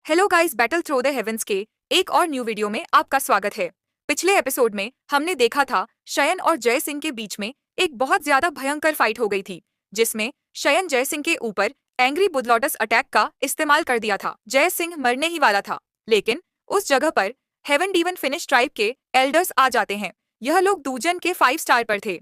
Hello guys, battle through the heavens के एक और न्यू वीडियो में आपका स्वागत है। पिछले एपिसोड में हमने देखा था शयन और जय सिंह के बीच में एक बहुत ज्यादा भयंकर फाइट हो गई थी, जिसमें शयन जय सिंह के ऊपर एंग्री बुदलॉटस अटैक का इस्तेमाल कर दिया था। जय सिंह मरने ही वाला था, लेकिन उस जगह पर हेवन डीवन फिनिश ट्राइब के एल्डर्स आ जाते हैं। यह लोग दूजन के 5 स्टार पर थे।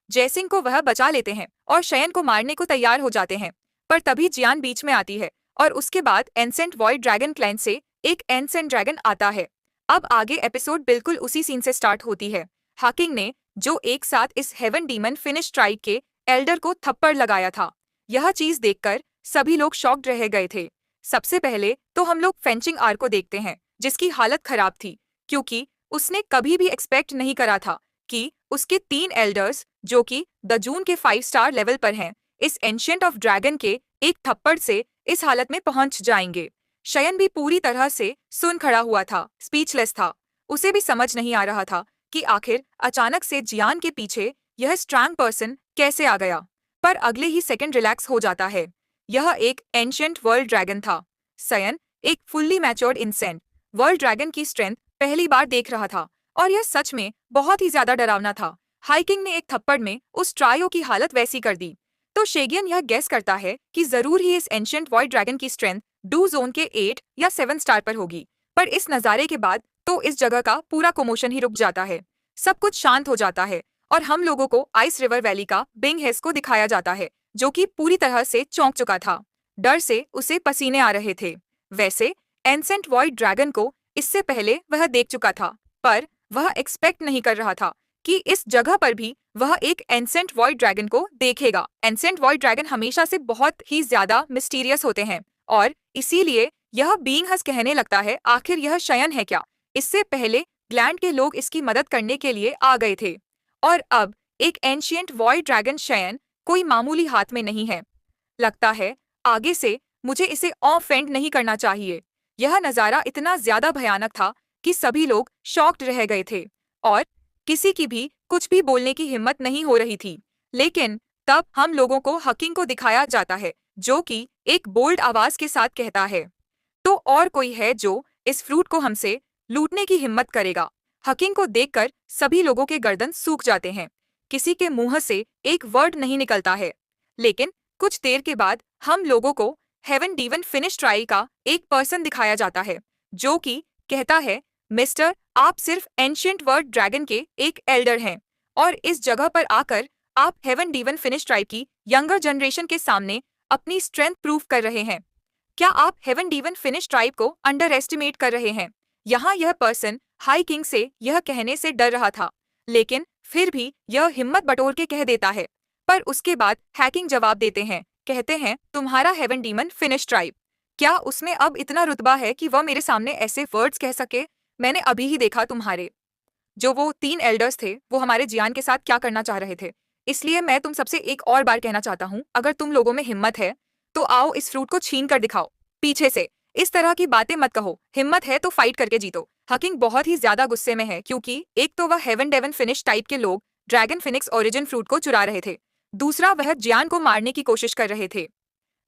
जय सिंह को वह बचा लेते हैं और शयन को मारने को तैयार हो जाते हैं, पर तभी जियान बीच में आती है और उसके बाद एंसेंट वॉइड ड्रैगन क्लैन से एक एंसेंट ड्रैगन आता है। अब आगे एपिसोड बिल्कुल उसी सीन से स्टार्ट होती है। हाकिंग ने जो एक साथ इस हेवन डीमन फिनिश ट्राइब के एल्डर को थप्पड़ लगाया था, यह चीज देखकर सभी लोग शॉक्ड रह गए थे। सबसे पहले तो हम लोग फेंचिंग आर को देखते हैं, जिसकी हालत खराब थी, क्योंकि उसने कभी भी एक्सपेक्ट नहीं करा था कि उसके 3 एल्डर्स, जो कि द जून के 5 स्टार लेवल पर हैं, इस एंशिएंट ऑफ ड्रैगन के एक थप्पड़ से इस हालत में पहुंच जाएंगे। शयन भी पूरी तरह से सुन खड़ा हुआ था, स्पीचलेस था। उसे भी समझ नहीं आ रहा था कि आखिर अचानक से जियान के पीछे यह स्ट्रांग पर्सन कैसे आ गया। पर अगले ही सेकंड रिलैक्स हो जाता है। यह एक एंशिएंट वर्ल्ड ड्रैगन था। शयन एक फुल्ली मैच्योर्ड इंसेंट वर्ल्ड ड्रैगन की स्ट्रेंथ पहली बार देख रहा था, और यह सच में बहुत ही ज्यादा डरावना था। हाइकिंग ने एक थप्पड़ में उस ट्रायो की हालत वैसी कर दी। तो शेगियन यह गेस करता है कि जरूर ही इस एंशिएंट वॉइड ड्रैगन की स्ट्रेंथ डू जोन के 8 या 7 स्टार पर होगी। पर इस नज़ारे के बाद तो इस जगह का पूरा कमोशन ही रुक जाता है। सब कुछ शांत हो जाता है और हम लोगों को आइस रिवर वैली का बिंग हेस को दिखाया जाता है, जो कि पूरी तरह से चौंक चुका था। डर से उसे पसीने आ रहे थे। वैसे एंसेंट वॉइड ड्रैगन को इससे पहले वह देख चुका था, पर वह एक्सपेक्ट नहीं कर रहा था कि इस जगह पर भी वह एक एंसेंट वॉइड ड्रैगन को देखेगा। एंसेंट वॉइड ड्रैगन हमेशा से बहुत ही ज्यादा मिस्टीरियस होते हैं, और इसीलिए यह बीइंग हस कहने लगता है, आखिर यह शयन है क्या? इससे पहले ग्लैंड के लोग इसकी मदद करने के लिए आ गए थे, और अब एक एंशिएंट वॉइड ड्रैगन शयन कोई मामूली हाथ में नहीं है। लगता है आगे से मुझे इसे ऑफेंड नहीं करना चाहिए। यह नज़ारा इतना ज्यादा भयानक था कि सभी लोग शॉक्ड रह गए थे, और किसी की भी कुछ भी बोलने की हिम्मत नहीं हो रही थी। लेकिन तब हम लोगों को हकिंग को दिखाया जाता है, जो कि एक बोल्ड आवाज के साथ कहता है, तो और कोई है जो इस फ्रूट को हमसे लूटने की हिम्मत करेगा? हकिंग को देखकर सभी लोगों के गर्दन सूख जाते हैं। किसी के मुंह से एक वर्ड नहीं निकलता है। लेकिन कुछ देर के बाद हम लोगों को हेवन डीवन फिनिश ट्रायल का एक पर्सन दिखाया जाता है, जो कि कहता है, मिस्टर, आप सिर्फ एंशिएंट वर्ल्ड ड्रैगन के एक एल्डर हैं, और इस जगह पर आकर आप हेवन डीवन फिनिश ट्राइब की यंगर जनरेशन के सामने अपनी स्ट्रेंथ प्रूव कर रहे हैं। क्या आप हेवन डीवन फिनिश ट्राइब को अंडर एस्टिमेट कर रहे हैं? यहाँ यह पर्सन हाई किंग से यह कहने से डर रहा था, लेकिन फिर भी यह हिम्मत बटोर के कह देता है। पर उसके बाद हैकिंग जवाब देते हैं, कहते हैं, तुम्हारा हेवन डीमन फिनिश ट्राइब, क्या उसमें अब इतना रुतबा है कि वह मेरे सामने ऐसे वर्ड्स कह सके? मैंने अभी ही देखा तुम्हारे जो वो 3 एल्डर्स थे, वो हमारे जियान के साथ क्या करना चाह रहे थे। इसलिए मैं तुम सबसे एक और बार कहना चाहता हूँ, अगर तुम लोगों में हिम्मत है तो आओ इस फ्रूट को छीन कर दिखाओ पीछे से। इस तरह की बातें मत कहो, हिम्मत है तो फाइट करके जीतो। हकिंग बहुत ही ज्यादा गुस्से में है, क्योंकि एक तो वह हेवन डेवन फिनिश टाइप के लोग ड्रैगन फिनिक्स ओरिजिन फ्रूट को चुरा रहे थे, दूसरा वह जियान को मारने की कोशिश कर रहे थे।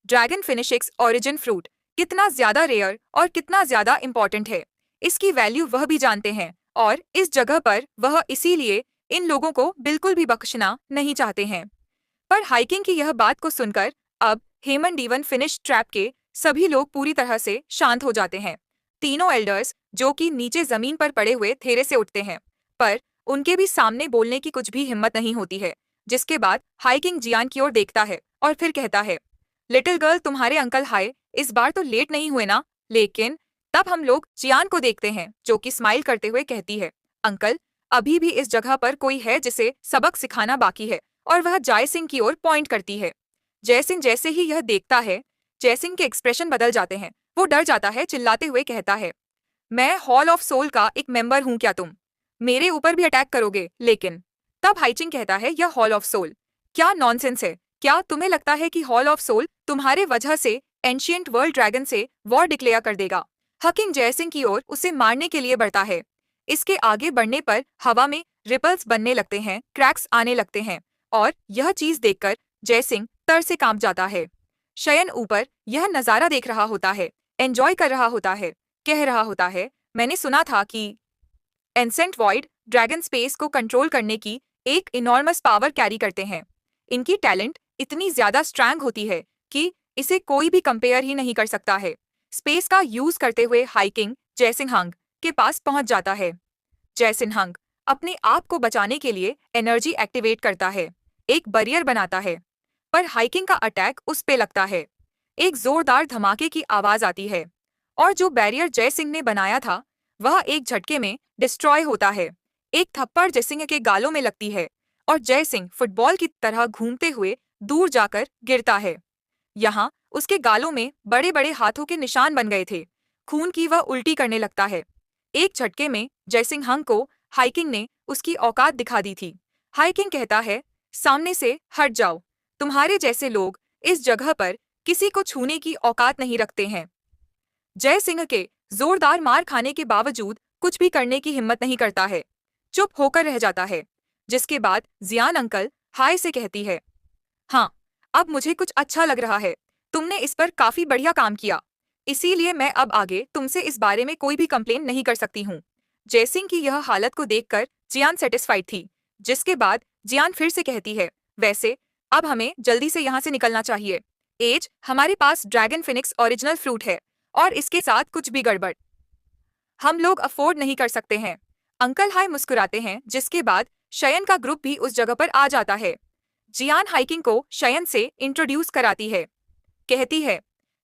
ड्रैगन फिनिशिक्स ओरिजिन फ्रूट कितना ज्यादा रेयर और कितना ज्यादा इंपॉर्टेंट है, इसकी वैल्यू वह भी जानते हैं, और इस जगह पर वह इसीलिए इन लोगों को बिल्कुल भी बख्शना नहीं चाहते हैं। पर हाइकिंग की यह बात को सुनकर अब हेमन डीवन फिनिश ट्रैप के सभी लोग पूरी तरह से शांत हो जाते हैं। तीनों एल्डर्स, जो कि नीचे जमीन पर पड़े हुए थेरे से उठते हैं, पर उनके भी सामने बोलने की कुछ भी हिम्मत नहीं होती है। जिसके बाद हाइकिंग जियान की ओर देखता है और फिर कहता है, लिटिल गर्ल, तुम्हारे अंकल हाय इस बार तो लेट नहीं हुए ना? लेकिन तब हम लोग जियान को देखते हैं, जो कि स्माइल करते हुए कहती है, अंकल, अभी भी इस जगह पर कोई है जिसे सबक सिखाना बाकी है, और वह जय सिंह की ओर पॉइंट करती है। जय सिंह जैसे ही यह देखता है, जय सिंह के एक्सप्रेशन बदल जाते हैं। वो डर जाता है, चिल्लाते हुए कहता है, मैं हॉल ऑफ सोल का एक मेंबर हूँ, क्या तुम मेरे ऊपर भी अटैक करोगे? लेकिन तब हाइचिंग कहता है, यह हॉल ऑफ सोल क्या नॉनसेंस है? क्या तुम्हें लगता है कि हॉल ऑफ सोल तुम्हारे वजह से एंशिएंट वर्ल्ड ड्रैगन से वॉर डिक्लेयर कर देगा? हकिंग जय सिंह की ओर उसे मारने के लिए बढ़ता है। इसके आगे बढ़ने पर हवा में रिपल्स बनने लगते हैं, क्रैक्स आने लगते हैं, और यह चीज देखकर जय सिंह तर से कांप जाता है। शयन ऊपर यह नजारा देख रहा होता है एंजॉय कर रहा होता है, कह रहा होता है, मैंने सुना था कि एंसेंट वॉइड ड्रैगन स्पेस को कंट्रोल करने की एक इनॉर्मस पावर कैरी करते हैं। इनकी टैलेंट इतनी ज्यादा स्ट्रैंग होती है कि इसे कोई भी कंपेयर ही नहीं कर सकता है। स्पेस का यूज करते हुए हाइकिंग जयसिंहंग के पास पहुंच जाता है। जयसिंहंग अपने आप को बचाने के लिए एनर्जी एक्टिवेट करता है, एक बैरियर बनाता है, पर हाइकिंग का अटैक उस पे लगता है। एक जोरदार धमाके की आवाज आती है और जो बैरियर जयसिंह ने बनाया था वह एक झटके में डिस्ट्रॉय होता है। एक थप्पड़ जयसिंह के गालों में लगती है और जयसिंह फुटबॉल की तरह घूमते हुए दूर जाकर गिरता है। यहाँ उसके गालों में बड़े बड़े हाथों के निशान बन गए थे। खून की वह उल्टी करने लगता है। एक झटके में जयसिंहंग को हाइकिंग ने उसकी औकात दिखा दी थी। हाइकिंग कहता है, सामने से हट जाओ, तुम्हारे जैसे लोग इस जगह पर किसी को छूने की औकात नहीं रखते हैं। जयसिंह के जोरदार मार खाने के बावजूद कुछ भी करने की हिम्मत नहीं करता है, चुप होकर रह जाता है। जिसके बाद जियान अंकल हाय से कहती है, हाँ, अब मुझे कुछ अच्छा लग रहा है, तुमने इस पर काफी बढ़िया काम किया, इसीलिए मैं अब आगे तुमसे इस बारे में कोई भी कंप्लेन नहीं कर सकती हूँ। जयसिंह की यह हालत को देखकर जियान सेटिस्फाइड थी। जिसके बाद जियान फिर से कहती है, वैसे अब हमें जल्दी से यहाँ से निकलना चाहिए। एज, हमारे पास ड्रैगन फिनिक्स ओरिजिनल फ्रूट है और इसके साथ कुछ भी गड़बड़ हम लोग अफोर्ड नहीं कर सकते हैं। अंकल हाय मुस्कुराते हैं, जिसके बाद शयन का ग्रुप भी उस जगह पर आ जाता है। जियान हाइकिंग को शयन से इंट्रोड्यूस कराती है, कहती है,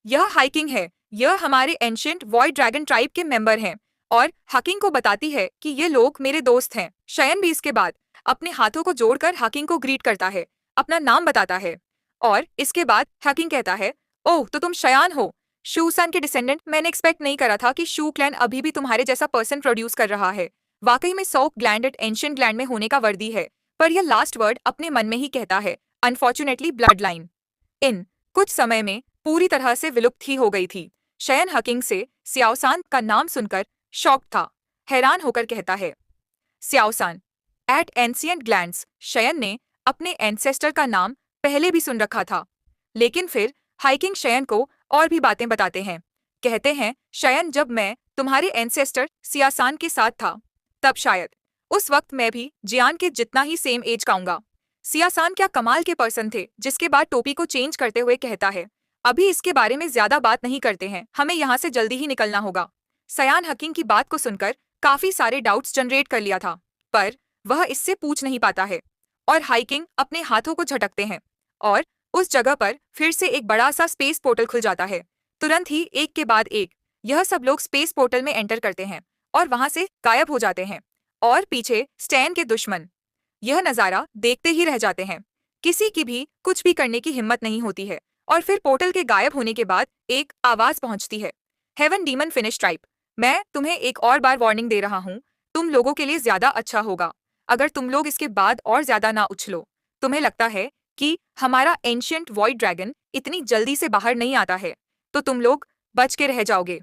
यह हाइकिंग है, यह हमारे एंशिएंट वॉइड ड्रैगन ट्राइब के मेंबर हैं, और हाकिंग को बताती है कि ये लोग मेरे दोस्त हैं। शयन भी इसके बाद अपने हाथों को जोड़कर हाकिंग को ग्रीट करता है, अपना नाम बताता है, और इसके बाद हाकिंग कहता है, ओह तो तुम शयान हो, शूसान के डिसेंडेंट। मैंने एक्सपेक्ट नहीं करा था कि शू क्लैन अभी भी तुम्हारे जैसा पर्सन प्रोड्यूस कर रहा है। वाकई में सॉक ग्लैंडेड एंशिएंट ग्लैंड में होने का वर्दी है। पर यह लास्ट वर्ड अपने मन में ही कहता है, अनफॉर्चुनेटली ब्लड लाइन इन कुछ समय में पूरी तरह से विलुप्त ही हो गई थी। शयन हकिंग से स्याओसान का नाम सुनकर शॉक था, हैरान होकर कहता है, स्याओसान एट एंशिएंट ग्लैंड्स। शयन ने अपने एंसेस्टर का नाम पहले भी सुन रखा था, लेकिन फिर हाइकिंग शयन को और भी बातें बताते हैं। कहते हैं, शयन जब मैं तुम्हारे एंसेस्टर सियासान के साथ था तब शायद उस वक्त मैं भी जियान के जितना ही सेम एज काऊंगा। सियासान क्या कमाल के पर्सन थे। जिसके बाद टोपी को चेंज करते हुए कहता है, अभी इसके बारे में ज्यादा बात नहीं करते हैं, हमें यहाँ से जल्दी ही निकलना होगा। सयान हकिंग की बात को सुनकर काफी सारे डाउट्स जनरेट कर लिया था, पर वह इससे पूछ नहीं पाता है, और हाइकिंग अपने हाथों को झटकते हैं और उस जगह पर फिर से एक बड़ा सा स्पेस पोर्टल खुल जाता है। तुरंत ही एक के बाद एक यह सब लोग स्पेस पोर्टल में एंटर करते हैं और वहां से गायब हो जाते हैं, और पीछे स्टैन के दुश्मन यह नजारा देखते ही रह जाते हैं। किसी की भी कुछ भी करने की हिम्मत नहीं होती है, और फिर पोर्टल के गायब होने के बाद एक आवाज पहुंचती है, हेवन डीमन फिनिश ट्राइब, मैं तुम्हें एक और बार वार्निंग दे रहा हूँ, तुम लोगों के लिए ज्यादा अच्छा होगा अगर तुम लोग इसके बाद और ज्यादा ना उछलो। तुम्हें लगता है कि हमारा एंशिएंट वॉइड ड्रैगन इतनी जल्दी से बाहर नहीं आता है, तो तुम लोग बच के रह जाओगे।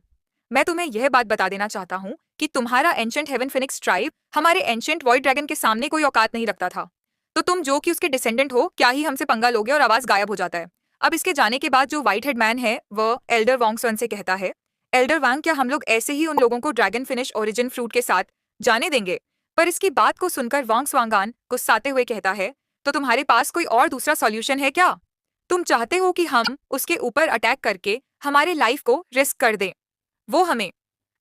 मैं तुम्हें यह बात बता देना चाहता हूँ कि तुम्हारा एंशिएंट हेवन फिनिक्स ट्राइब हमारे एंशिएंट वॉइड ड्रैगन के सामने कोई औकात नहीं रखता था, तो तुम जो कि उसके डिसेंडेंट हो क्या ही हमसे पंगा लोगे। और आवाज गायब हो जाता है। अब इसके जाने के बाद जो व्हाइट हेड मैन है वह एल्डर वांगसन से कहता है, एल्डर वांग, क्या हम लोग ऐसे ही उन लोगों को ड्रैगन फिनिश ओरिजिन फ्रूट के साथ जाने देंगे? पर इसकी बात को सुनकर वांग स्वांगान गुस्साते हुए कहता है, तो तुम्हारे पास कोई और दूसरा सॉल्यूशन है क्या? तुम चाहते हो कि हम उसके ऊपर अटैक करके हमारे लाइफ को रिस्क कर दें? वो हमें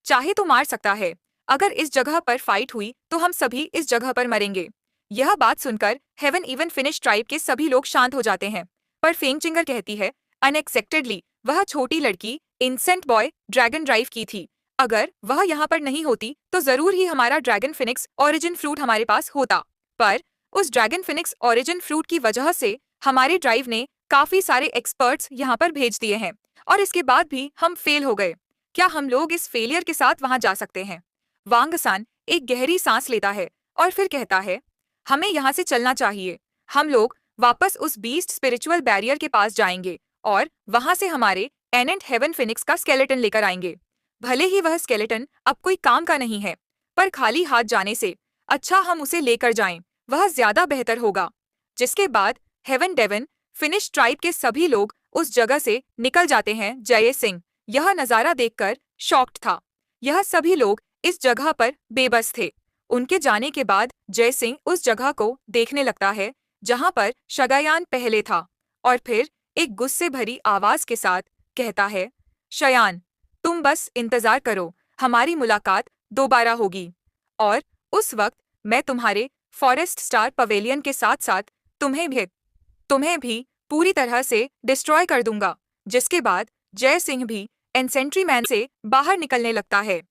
चाहे तो मार सकता है, अगर इस जगह पर फाइट हुई तो हम सभी इस जगह पर मरेंगे। यह बात सुनकर हेवन इवन फिनिश ट्राइब के सभी लोग शांत हो जाते हैं, पर फेंगचिंगर कहती है, अनएक्सपेक्टेडली वह छोटी लड़की इंसेंट बॉय ड्रैगन ड्राइव की थी। अगर वह यहाँ पर नहीं होती तो जरूर ही हमारा ड्रैगन फिनिक्स ओरिजिन फ्रूट हमारे पास होता, पर उस ड्रैगन फिनिक्स ओरिजिन फ्रूट की वजह से हमारे ड्राइव ने काफी सारे एक्सपर्ट्स यहाँ पर भेज दिए हैं, और इसके बाद भी हम फेल हो गए। क्या हम लोग इस फेलियर के साथ वहां जा सकते हैं? वांगसान एक गहरी सांस लेता है और फिर कहता है, हमें यहाँ से चलना चाहिए। हम लोग वापस उस बीस्ट स्पिरिचुअल बैरियर के पास जाएंगे और वहां से हमारे एनेंट हेवन फिनिक्स का स्केलेटन लेकर आएंगे। भले ही वह स्केलेटन अब कोई काम का नहीं है, पर खाली हाथ जाने से अच्छा हम उसे लेकर जाएं, वह ज्यादा बेहतर होगा। जिसके बाद हेवन डेवन फिनिश ट्राइब के सभी लोग उस जगह से निकल जाते हैं। जय सिंह यह नज़ारा देखकर शॉक्ड था। यह सभी लोग इस जगह पर बेबस थे। उनके जाने के बाद जय सिंह उस जगह को देखने लगता है जहां पर शगयान पहले था और फिर एक गुस्से भरी आवाज के साथ कहता है, शयान, तुम बस इंतजार करो, हमारी मुलाकात दोबारा होगी। और उस वक्त मैं तुम्हारे फॉरेस्ट स्टार पवेलियन के साथ साथ तुम्हें भी पूरी तरह से डिस्ट्रॉय कर दूंगा। जिसके बाद जय सिंह भी एनसेंट्री मैन से बाहर निकलने लगता है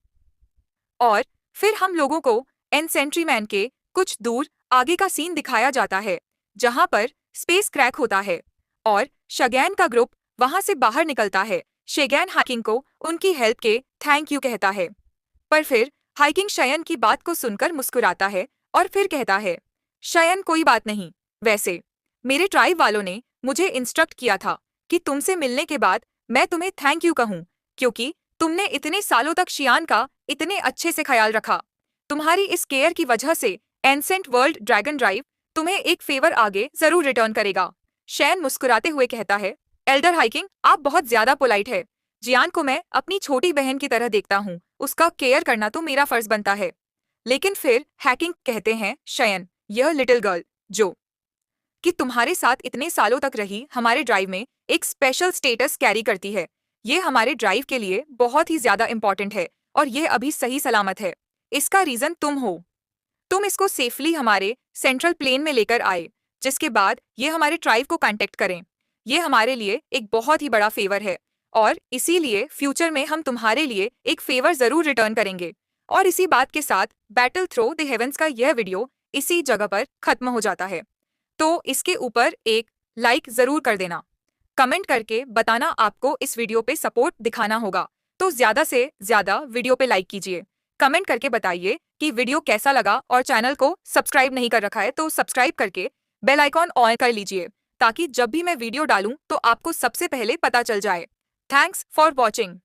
और फिर हम लोगों को एनसेंट्री मैन के कुछ दूर आगे का सीन दिखाया जाता है जहां पर स्पेस क्रैक होता है और शगैन का ग्रुप वहां से बाहर निकलता है। शगैन हाइकिंग को उनकी हेल्प के थैंक यू कहता है, पर फिर हाइकिंग शयन की बात को सुनकर मुस्कुराता है और फिर कहता है, शयन कोई बात नहीं, वैसे मेरे ट्राइब वालों ने मुझे इंस्ट्रक्ट किया था कि तुमसे मिलने के बाद मैं तुम्हें थैंक यू कहूँ क्योंकि तुमने इतने सालों तक शियान का इतने अच्छे से ख्याल रखा। तुम्हारी इस केयर की वजह से एंसेंट वर्ल्ड ड्रैगन ड्राइव तुम्हें एक फेवर आगे जरूर रिटर्न करेगा। शैन मुस्कुराते हुए कहता है, एल्डर हाइकिंग, आप बहुत ज्यादा पोलाइट है। जियान को मैं अपनी छोटी बहन की तरह देखता हूँ, उसका केयर करना तो मेरा फर्ज बनता है। लेकिन फिर हैकिंग कहते हैं, शयन, यह लिटिल गर्ल जो कि तुम्हारे साथ इतने सालों तक रही हमारे ड्राइव में एक स्पेशल स्टेटस कैरी करती है। ये हमारे ड्राइव के लिए बहुत ही ज्यादा इंपॉर्टेंट है और ये अभी सही सलामत है। इसका रीजन तुम हो। तुम इसको सेफली हमारे सेंट्रल प्लेन में लेकर आए, जिसके बाद ये हमारे ट्राइब को कांटेक्ट करें। ये हमारे लिए एक बहुत ही बड़ा फेवर है और इसीलिए फ्यूचर में हम तुम्हारे लिए एक फेवर जरूर रिटर्न करेंगे। और इसी बात के साथ बैटल थ्रो द हेवेंस का यह वीडियो इसी जगह पर खत्म हो जाता है। तो इसके ऊपर एक लाइक जरूर कर देना। कमेंट करके बताना आपको इस वीडियो पे सपोर्ट दिखाना होगा, तो ज्यादा से ज्यादा वीडियो पे लाइक कीजिए। कमेंट करके बताइए कि वीडियो कैसा लगा और चैनल को सब्सक्राइब नहीं कर रखा है तो सब्सक्राइब करके बेल आइकॉन ऑन कर लीजिए ताकि जब भी मैं वीडियो डालूं तो आपको सबसे पहले पता चल जाए। Thanks for watching.